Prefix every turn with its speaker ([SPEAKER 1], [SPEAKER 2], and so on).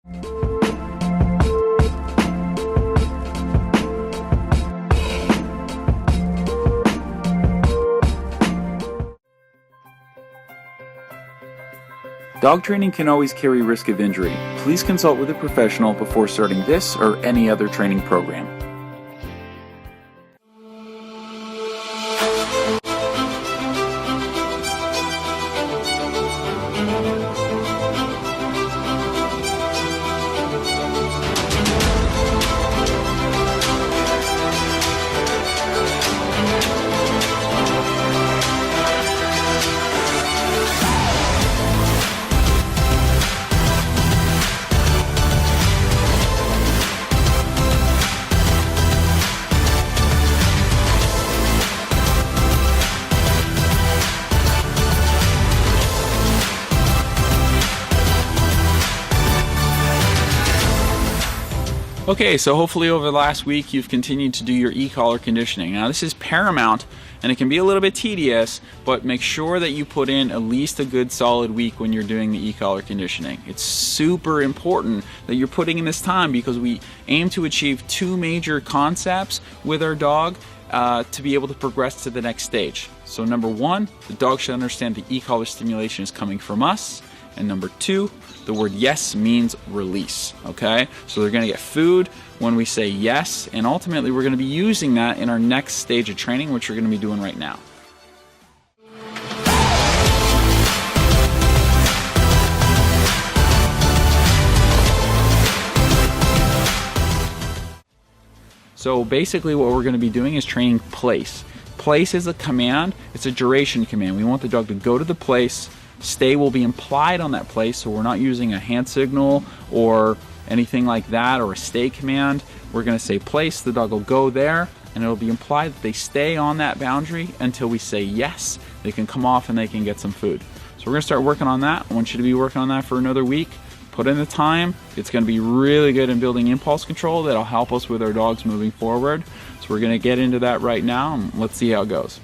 [SPEAKER 1] Dog training can always carry risk of injury. Please consult with a professional before starting this or any other training program. Okay, so hopefully over the last week you've continued to do your e-collar conditioning. Now this is paramount and it can be a little bit tedious, but make sure that you put in at least a good solid week when you're doing the e-collar conditioning. It's super important that you're putting in this time because we aim to achieve two major concepts with our dog to be able to progress to the next stage. So number one, the dog should understand the e-collar stimulation is coming from us. And number two, the word yes means release, okay? So they're gonna get food when we say yes, and ultimately we're gonna be using that in our next stage of training, which we're gonna be doing right now. So basically what we're gonna be doing is training place. Place is a command, it's a duration command. We want the dog to go to the place. Stay will be implied on that place, so we're not using a hand signal or anything like that or a stay command. We're going to say place, the dog will go there, and it'll be implied that they stay on that boundary until we say yes. They can come off and they can get some food. So we're going to start working on that. I want you to be working on that for another week. Put in the time. It's going to be really good in building impulse control that'll help us with our dogs moving forward. So we're going to get into that right now, and let's see how it goes.